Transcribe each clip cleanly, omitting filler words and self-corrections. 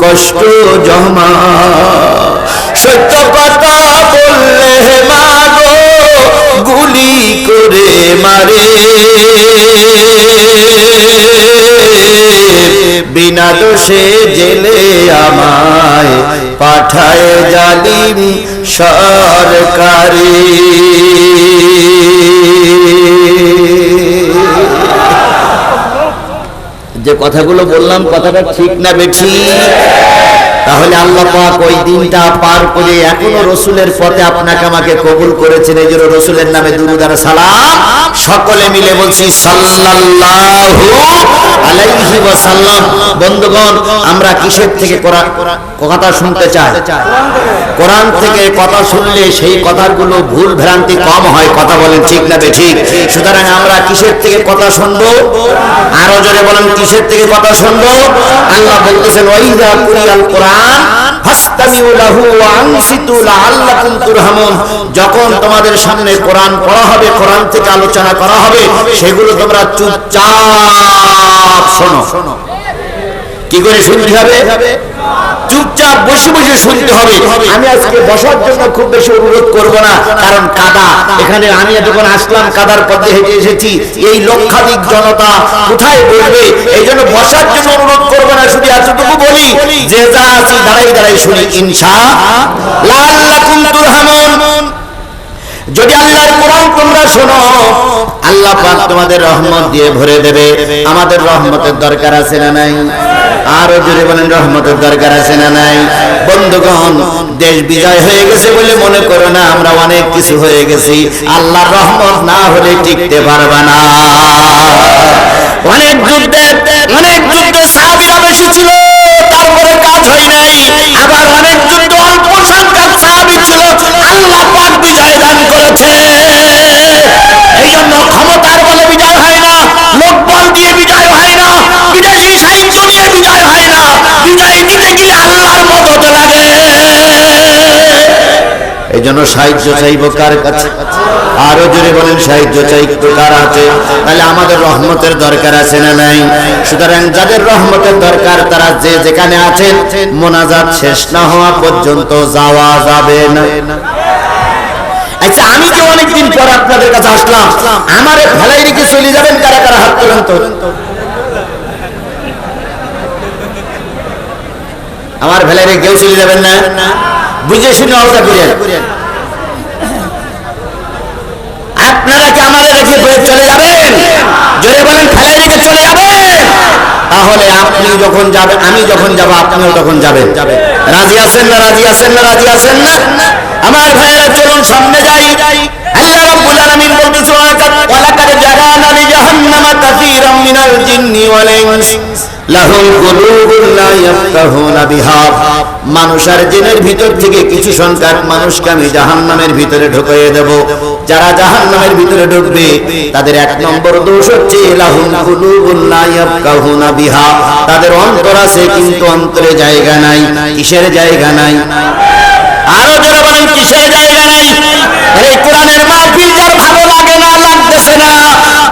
কষ্ট জমা, সত্য কথা বললে মাগো গুলি করে মারে, বিনা দোষে জেলে আমায় পাঠায় জালিম সরকারি। যে কথাগুলো বললাম কথাটা ঠিক না বেঠিক? তাহলে আল্লাহ পাক ওই দিনটা পার করে এখনো রসুলের পথে আপনাকে আমাকে কবুল করেছেন। এই জন্য রসুলের নামে দুরূদ আর সালাম সকলে মিলে বলছি সাল্লাল্লাহু আলাইহি ওয়াসাল্লাম। বন্ধুগণ, আমরা কিসের থেকে কথা শুনতে চাই? কোরআন থেকে কথা শুনলে সেই কথাগুলো ভুল ভ্রান্তি কম হয়। কথা বলেন ঠিক না বেঠিক? সুতরাং আমরা কিসের থেকে কথা শুনবো? আরো জোরে বলেন, কিসের থেকে কথা শুনবো? আল্লাহ বলতেছেন ওয়াইযা কুরিয়াল কোরআন ফাসতামিউ লাহু ওয়া আনসিতু লাআল্লাকুম তুরহামুন। যখন তোমাদের সামনে কোরআন পড়া হবে, কোরআন থেকে আলোচনা করা হবে, সেগুলো তোমরা চুপচাপ শোনো। কি করে শুনতে হবে? চুপচাপ বসে বসে শুনতে হবে। আমি আজকে বসার জন্য খুব বেশি অনুরোধ করব না, কারণ কাদা। এখানে আমি যখন আসলাম কাদার পথে হেঁটে এসেছি, এই লক্ষাধিক জনতা কোথায় বসবে? এই জন্য বসার জন্য অনুরোধ করব না, শুধু এতটুকু বলি যে যা আছি দাঁড়াই দাঁড়াই শুনি ইনশাআল্লাহ লাআল্লাকুম তুরহামুন। যদি আল্লাহর কোরআন তোমরা শোনো, আল্লাহ পাক তোমাদের রহমত দিয়ে ভরে দেবে। আমাদের রহমতের দরকার আছে না নাই? আরো জোরে বলেন, রহমতের দরকার আছে না নাই? বন্ধুগণ, দেশ বিজয় হয়ে গেছে বলে মনে করো না আমরা অনেক কিছু হয়ে গেছি। আল্লাহর রহমত না হলে টিকতে পারবে না। অনেক যুদ্ধে সাহাবীরা বেশি ছিল, তারপরে কাজ হয় নাই। আবার অনেক যুদ্ধ অল্প সংখ্যক সাহাবী ছিল, আল্লাহ পাক বিজয় দান করেছে। এই জন্য ক্ষমতার বলে বিজয় হয় না, লোকবল দিয়ে বিজয় হয় না, বিদেশি সাহায্য দিয়ে বিজয় হয় না। বিজয় দিতে গিয়ে আল্লাহর মদদ লাগে। এই জন্য সাহায্য চাইব কার কাছে? আরো জোরে বলেন, সাহায্য চাই কার আছে? তাহলে আমাদের রহমতের দরকার আছে না নাই? সুতরাং যাদের রহমতের দরকার তারা যে যেখানে আছেন, মোনাজাত শেষ না হওয়া পর্যন্ত যাওয়া যাবে না। আচ্ছা, আমি যে অনেকদিন পর আপনাদের কাছে আসলাম, আমারে ফেলাই রেখে চলে যাবেন কারা কারা? হাত তোলেন তো। আমার ফেলাই রেখে কেউ চলে যাবেন না? বুঝে শুনে আলাদা করেন। আপনারা কি আমাদের রেখে চলে যাবেন? জোরে বলেন, ফেলাই রেখে চলে যাবেন? তাহলে আপনি যখন যাবেন, আমি যখন যাব, আপনিও তখন যাবেন। রাজি আছেন না? রাজি আছেন না? রাজি আছেন না? আমার ভাইয়েরা চলুন সামনে যাই। আল্লাহ রাব্বুল আলামিন বলতেছে ওয়ালাকাদ জারানা লিজাহান্নামা কাসীরাম মিনাল জিন্নি ওয়াল ইনস লাহুম কুলুবুন লা ইয়াফকাহুনা বিহা। মানুষ আর জিনের ভিতর থেকে কিছু সংখ্যক মানুষকে আমি জাহান্নামের ভিতরে ঢুকিয়ে দেব। যারা জাহান্নামের ভিতরে ঢুকবে তাদের এক নম্বর দোষ হচ্ছে লাহুম কুলুবুন লা ইয়াফকাহুনা বিহা, তাদের অন্তর আছে কিন্তু অন্তরে জায়গা নাই। কিসের জায়গা নাই? আরো যারা বলেন কিসের জায়গা নাই? আরে কোরআনের মাহফিল যার ভালো লাগে না, লাগতেছে না,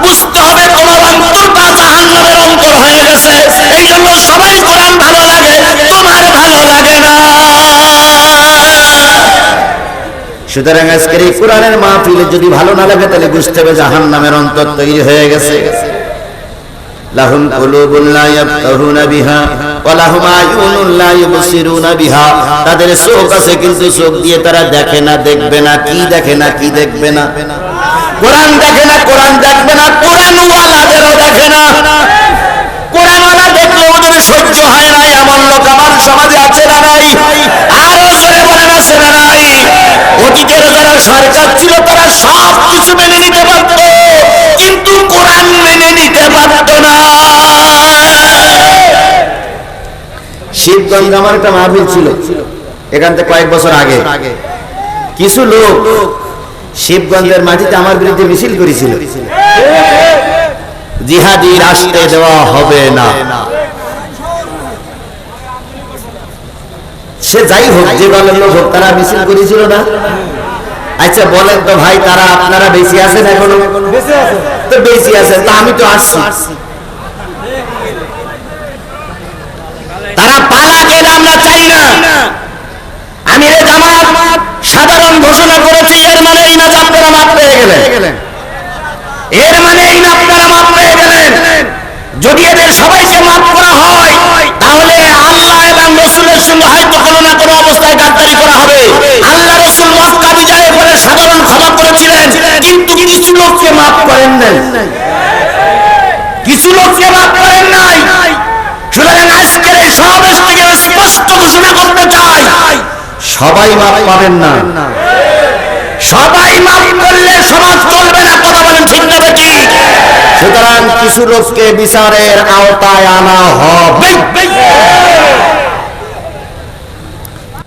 বুঝতে হবে তোমার অন্তরটা জাহান্নামের অন্তর হয়ে গেছে। এই জন্য সবাই কোরআন ভালো লাগে, তোমার ভালো লাগে না। সুতরাং আজকের এই কোরআনের মাহফিলে যদি ভালো না লাগে তাহলে বুঝতে হবে জাহান্নামের অন্তর তৈরি হয়ে গেছে। লাহুম কুলুবুন লা ইয়াফকাহুনা বিহা ওয়া লাহুম আয়ুনুন লা ইউবসিরুনা বিহা। তাদের চোখ আছে কিন্তু চোখ দিয়ে তারা দেখে না, দেখবে না। কি দেখে না? কি দেখবে না? কোরআন দেখে না, কোরআন দেখবে না, কোরআনওয়ালাদেরও দেখে না। কোরআনওয়ালা দেখলে ওদের সহ্য হয় না। এমন লোক আমার সমাজে আছে না নাই? আরো জোরে বলেন, আছে না নাই? অতীতের যারা সরকার ছিল তারা সব কিছু মেনে নিতে পারত, কিন্তু কোরআন মেনে নিতে পারত না। শিবগঞ্জ আমার একটা মাহফিল ছিল, এখান থেকে কয়েক বছর আগে। কিছু লোক শিবগঞ্জের মাটিতে আমার বিরুদ্ধে মিছিল করেছিল, জিহাদি রাষ্ট্রে দেওয়া হবে না। সে যাই হোক, যে দলের লোক হোক, তারা মিছিল করেছিল না? আচ্ছা বলেন তো ভাই, তারা আপনারা বেশি আছেন এখনো? তো বেশি আছেন, তা আমি তো আসছি। তারা পালা কেন আমরা যদি এদের সবাইকে মাফ করা হয় তাহলে আল্লাহ এবং রসুলের সঙ্গে হয়তো কোনো না কোনো অবস্থায় গাদ্দারি করা হবে। আল্লাহ রসুল মক্কা বিজয়ের পরে সাধারণ ক্ষমা করেছিলেন, কিন্তু কিছু লোককে মাফ করেন নাই, কিছু লোককে মাফ করেন নাই। সুতরাং আজকের এই সমাবেশ থেকে স্পষ্ট ঘোষণা করতে চাই, সবাই মাফ পাবেন না। সবাই মাফ করলে সমাজ চলবে না, কথা বলেন ঠিক না বেঠিক? সুতরাং কিছু লোককে বিচারের আওতায় আনা হবে।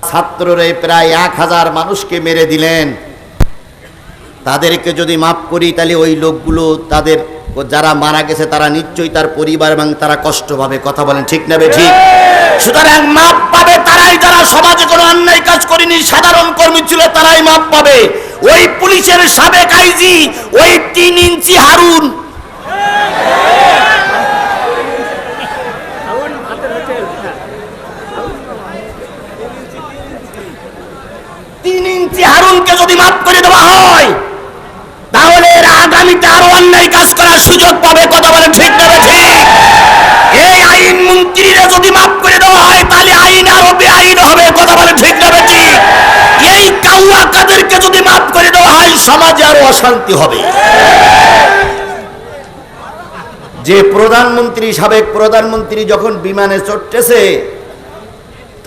ছাত্ররা প্রায় 1000 মানুষকে মেরে দিলেন, তাদেরকে যদি মাফ করি তাহলে ওই লোকগুলো, তাদের যারা মারা গেছে তারা নিশ্চয়ই তার পরিবার এবং তারা কষ্ট পাবে, কথা বলেন ঠিক না বেঠিক? সুতরাং মাফ পাবে তারাই যারা সমাজে কোনো অন্যায় কাজ করেনি, সাধারণ কর্মী ছিল, তারাই মাফ পাবে। ওই পুলিশের সাবেক আইজি, ওই 3 ইঞ্চি হারুন, হারুনকে যদি মাফ করে দেওয়া হয় তাহলে এরা আগামীতে আরো অন্যায় কাজ করার সুযোগ পাবে, কথা বলেন ঠিক না ঠিক? এই আইন মন্ত্রীরা যদি মাফ করে দেওয়া হয় তাহলে আইন আরো বেআইন হবে, কথা বলেন ঠিক না ঠিক? এই কাউয়া কাদেরকে যদি মাফ করে দেওয়া হয় সমাজে আরো অশান্তি হবে। যে প্রধানমন্ত্রী, সাবেক প্রধানমন্ত্রী যখন বিমানে চড়তেছে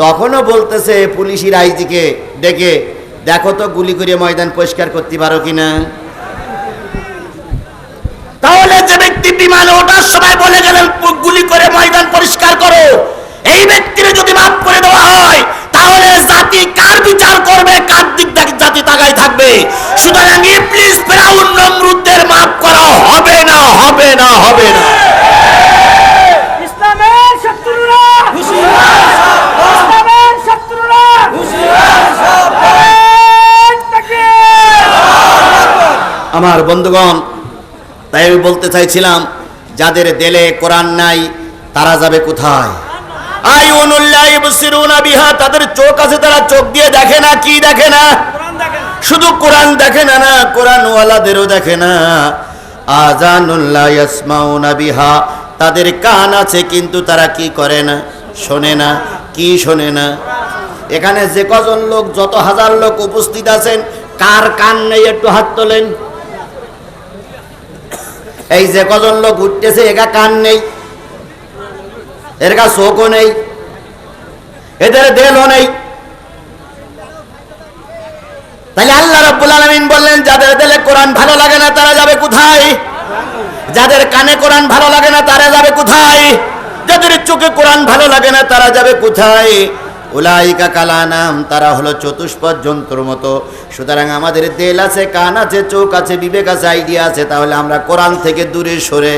তখনও বলতেছে পুলিশের আইজিকে ডেকে, দেখো তো গুলি করে ময়দান পরিষ্কার করতে পারো কিনা। তাহলে যে ব্যক্তি বিমানে ওঠার সময় বলে গেলেন গুলি করে ময়দান পরিষ্কার করো, এই ব্যক্তির যদি মাফ করে দেওয়া হয় তাহলে জাতি কার বিচার করবে, কার দিক জাতি তাকাই থাকবে? সুতরাং ইবলিস ফিরাউন নমরুদদের মাফ করা হবে না, হবে না, হবে না। ইসলামের শত্রুরা হুঁশিয়ার, ইসলামের শত্রুরা হুঁশিয়ার। আমার বন্ধুগণ, তাই আমি বলতে চাইছিলাম, যাদের দিলে কোরআন নাই তারা যাবে কোথায়? আইউনুল্লাহ ইবসিরুনা বিহা, তাদের চোখ আছে, তারা চোখ দিয়ে দেখে না। কি দেখে না? শুধু কোরআন দেখে না, না কোরআন ওয়ালাদেরও দেখে না। আযানুল্লাহ ইয়াসমাউনা বিহা, তাদের কান আছে কিন্তু তারা কি করে না? শোনে না। কি শোনে না? এখানে যে কজন লোক, যত হাজার লোক উপস্থিত আছেন, কার কান নেই একটু হাত তোলেন। এই যে কজন লোক উঠতেছে একা কান নেই, এর কা চোখও নেই, এদের দেলও নেই। তাহলে আল্লাহ রাব্বুল আলামিন বললেন, যাদের দিলে কোরআন ভালো লাগে না তারা যাবে কোথায়? যাদের কানে কোরআন ভালো লাগে না তারা যাবে কোথায়? যাদের চোখে কোরআন ভালো লাগে না তারা যাবে কোথায়? উলাইকা কালানাম, তারা হলো চতুষ্পদ যন্ত্রের মতো। সুতরাং আমাদের দিল আছে, কান আছে, চোখ আছে, বিবেক আছে, আইডিয়া আছে, তাহলে আমরা কোরআন থেকে দূরে সরে